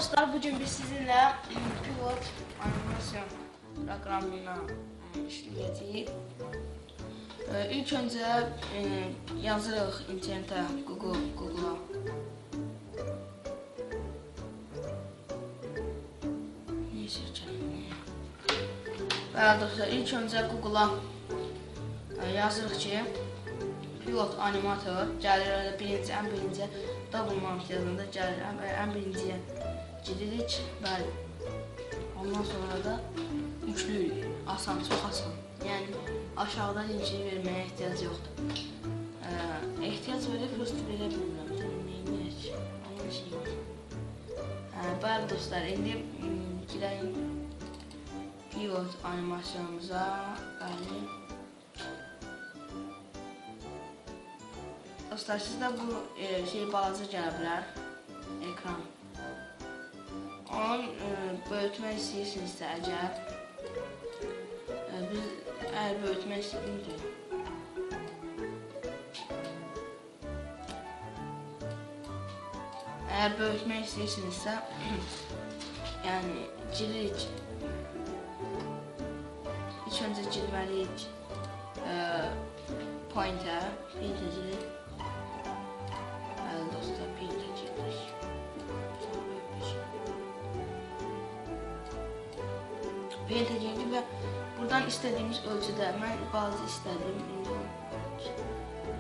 dostlar, bugün biz sizinle Pivot animasyon programına işleyeceğiz. İlk önce yazırıq internete, Google'a. Bəli dostlar, ilk önce Google'a yazırıq ki, Pivot animator gəlir, ən birinci double mount yazında gəlir, ən birinciyə giririk, bəli. Ondan sonra da yüklüyük, asan, çox asan. Yəni, aşağıdan linkini verməyə ehtiyac yoxdur. Ehtiyac verək, prosto verə bilmirəm, neyiniyək, onun şey var. Bəli dostlar, indi girəyim Pivot animasyonumuza, bəli. Dostlar, sizdə bu şey balaca gələ bilər, ekran. Onun böyütmək istəyirsinizsə əgər, biz əgər böyütmək istəyirsinizsə, yəni giririk, ilk öncə girməliyik pointer giririk. Dostlar, paint'e giririk. Paint'e girdik və buradan istədiyimiz ölçüdə, mən bazı istədim,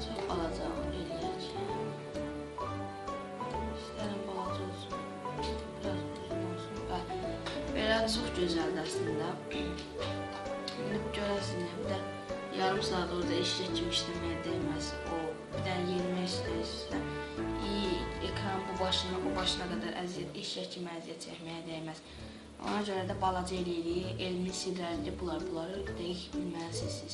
çox alacaq, eləyək. İstəyirəm balaca olsun, biraz uzun olsun. Belə çox gözəldir əslində. İndi görəsiniz, bir də yarım saat orada eşək kimi işləməyə dəyməz. Bir dənə yenimək istəyirsinizsə, ekran bu başına qədər eşək kimi əziyyət çəkməyə dəyməz. Ona görə də balaca eləyirik, elmi silrəli bunları dəqiq bilməlisiniz.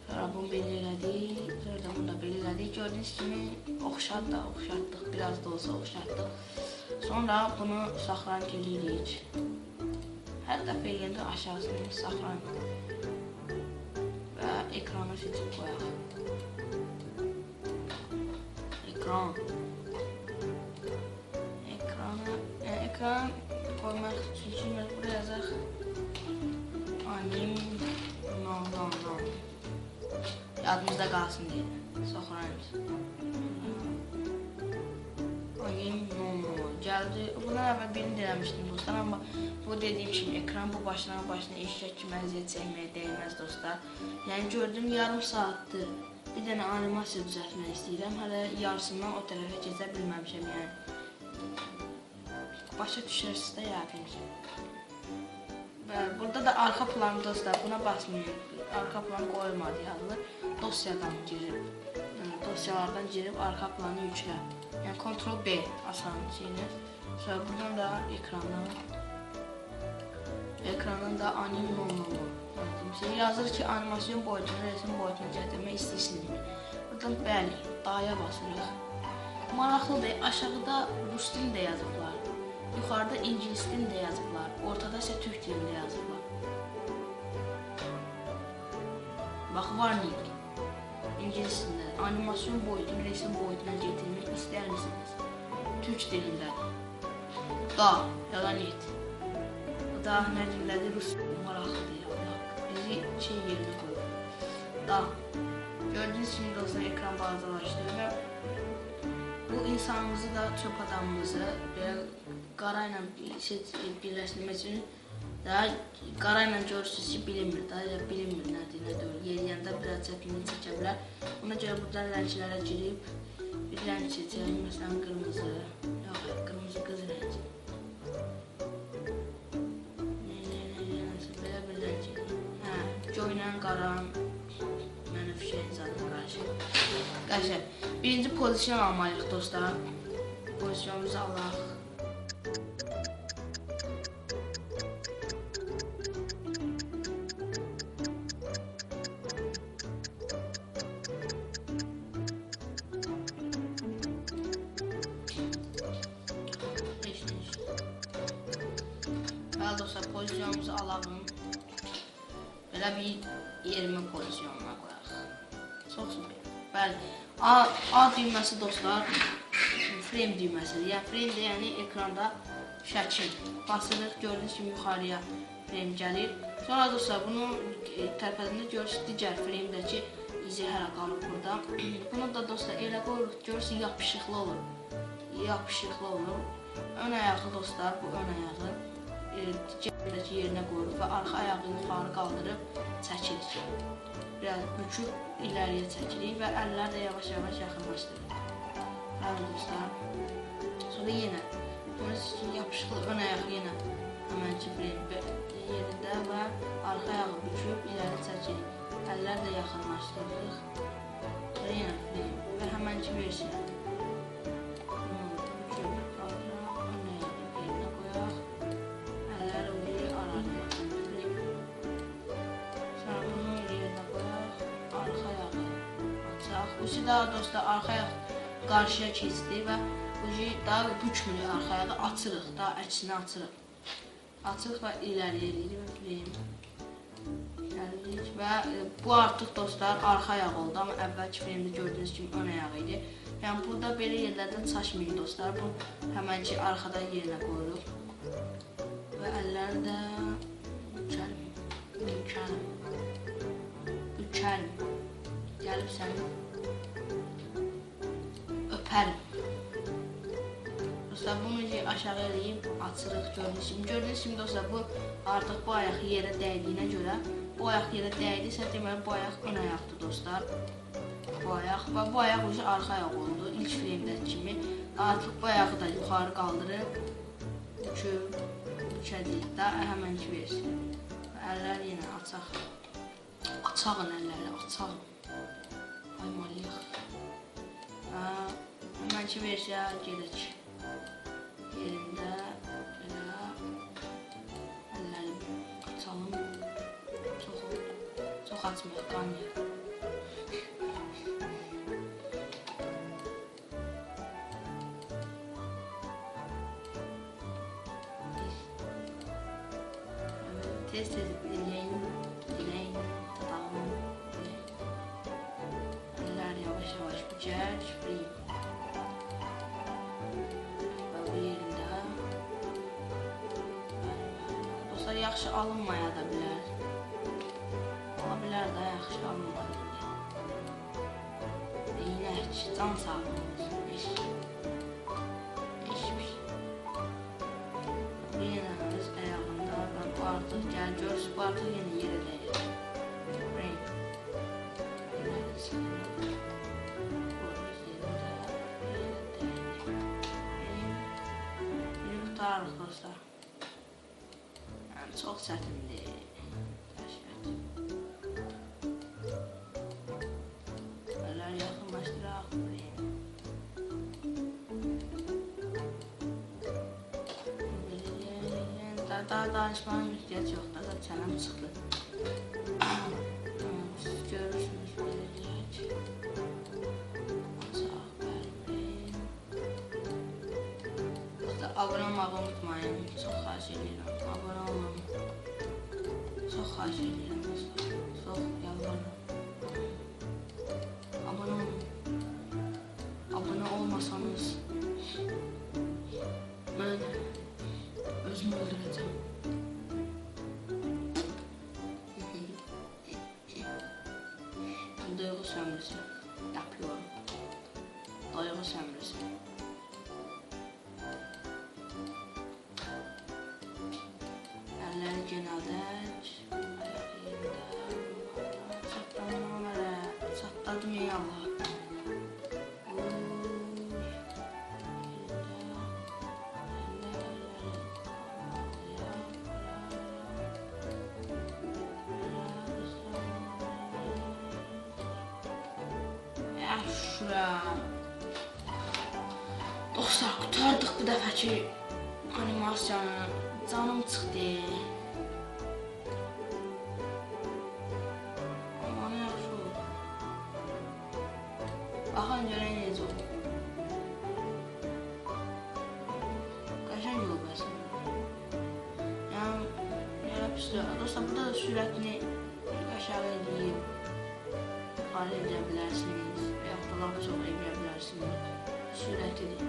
Sonra bunu belə elədik, sonra da bunu da belə elədik. Gördüyünüz kimi oxşatdıq, biraz da olsa oxşatdıq. Sonra bunu saxlanıq eləyirik. Hər dəfə eləyəndə aşağısını saxlanıq və ekranı seçib qoyaq. Ekran koymak için buraya yazaq anim yadımızda qalsın deyə saxlayırız. Anim gəldi. Bundan əvvəl birini demişdim dostlar, amma bu dediyim kimi ekran bu başına eşək kimi əziyyət çəkməyə dəyməz dostlar. Yəni gördüm yarım saatdır. Bir dənə animasiya düzəltmək istəyirəm. Hələ yarısından o tərəfə keçə bilməmişəm, yəni. Başa düşərsiniz də yəqin ki. Burada da arxa planı dostlar, buna basmayın. Arxa planı qoyulmadı yazılır. Dosyadan girib, dosyalardan girib arxa planı yüklə. Yəni Ctrl B asan şeyini. Sonra buradan da ekrandan da anim yazır ki, animasyon boyutunu, resim boyutunu gətirmək istəyirsiniz. Buradan bəli, A'ya basırıq. Maraqlıdır, aşağıda rus dilində yazıblar, yuxarıda ingilis dilində yazıblar, ortada isə türk dilində yazıblar. Bax, warning, ingilis dilində, animasyon boyutunu, resim boyutuna gətirmək istəyirsiniz. Türk dilindədir. Da, yalan et. Bu da nə dilindədir, rus dilində, maraqlıdır. Şey yerine koyuyor. Da gördüğünüz kimi dostlar ekran balacalaşdı və bu insanımızı da çöp adamımızı qarayla birləşdirmək üçün qarayla görürsünüz ki bilinmir nədir. Yeriyəndə biraz çətinlik çəkə bilər. Ona görə buradan rənglərə girib bir rəng seçək, məsələn qırmızı, qırmızı qız rəngi. Göynən qaran mənə fişək zaten qarşı. Birinci pozisyon almalıyıq dostlar. Pozisyonumuzu alaq. Bəli dostlar, pozisyonumuzu alaqım. Belə bir 20 pozisyonuna qoyaq. Çox super. Bəli. A düyməsi dostlar, frame düyməsidir. Yəni frame də yəni ekranda şəkil. Basırıq, gördüyünüz kimi yuxarıya frame gəlir. Sonra dostlar, bunu tərpədəndə görürsünüz, digər frame-dəki izi hələ qalıb burada. Bunu da dostlar elə qoyuruq, görürsünüz, yapışıqlı olur. Yapışıqlı olur. Ön ayağı dostlar, bu ön ayağı digərdəki yerinə qoyuruq və arxa ayağı yuxarı qaldırıb çəkirik. Biraz büküb ileriye çəkirik və əllər də yavaş-yavaş yaxınlaşdırır. Bəli dostlar. Sonra yenə görürsünüz ki, yapışıqlı ön ayağı yenə həmənki yerində və arxa ayağı büküb ileri çəkirik. Əllər də yaxınlaşdırırıq. Sonra yenə frame və həmənki versiya. Büküb qaldıraq, ön ayağı yerinə qoyaq. Əlləri oraya ararıq. Sonra bunu yerinə qoyaq. Arxa ayağı açaq. Bu daha dostlar arxa ayaq qarşıya keçdi və bu daha bükmürük arxa ayağı, açırıq, daha əksinə açırıq. Açırıq və ileriyə eləyirik və bu artıq dostlar arxa ayaq oldu, amma əvvəlki filmdə gördüyünüz kimi ön ayağı idi. Yəni burada belə yerlərdən çaşmayın dostlar. Bu həmənki arxadan yerinə qoyuruq və əlləri də bükərim. Gəlib səni öpərim. Dostlar, bunu aşağı eləyib açırıq, gördüyünüz kimi dostlar, bu artıq bu ayaq yerə dəydiyinə görə, bu ayaq yerə dəydisə, deməli bu ayaq ön ayaqdır dostlar. Bu ayaq və bu ayaq arxa ayaq oldu, ilk filmdəki kimi. Artıq bu ayağı da yuxarı qaldırıb, bükəcəyik da, həmənki versiya. Əllər yenə açaq. Açağın əlləri, açağın. Aymalıyıq. Həmənki versiya gedək. Yerində belə əlləri açalım. Çox açmayaq, qanmayaq. Tez eləyin, tadalım. Əllər yavaş-yavaş bükər, free. Yaxşı alınmaya da bilər. Ola bilər də yaxşı alınmaya. Deyilək, can sağlığımız. Eşmiş. Bu yenə öz ayağında və bu artıq gəl görürsünüz, bu artıq yenə yerə dəyir. Rain. Biri qutarıq dostlar. Çox çətindir. Əlləri yaxınlaşdıraq. Daha danışmanın ehtiyac yoxdur, da çənəm çıxdı. Görürsünüz, beləcək. Açaq, bəlbəyin. Abunə olmağı unutmayın, çox xahiş edirəm. Abunə olun. Çox xahiş edirəm dostlar. Çox yalvarıram. Abunə olun. Abunə olmasanız mən özümü öldürəcəm. Duyğu sömürüsü yapıyorum. Duyğu sömürüsü. Genelde ayak yerinde çatladım ya Allah. Şura. Dostlar, qurtardıq bu dəfəki animasiyanı. Canım çıxdı. Baxın görən necə oldu. Qəşəng olub əslində. Yəni, elə pis. Dostlar, burada da sürətini aşağı edib, yuxarı edə bilərsiniz və yaxud da lap çox edə bilərsiniz. Sürətidir.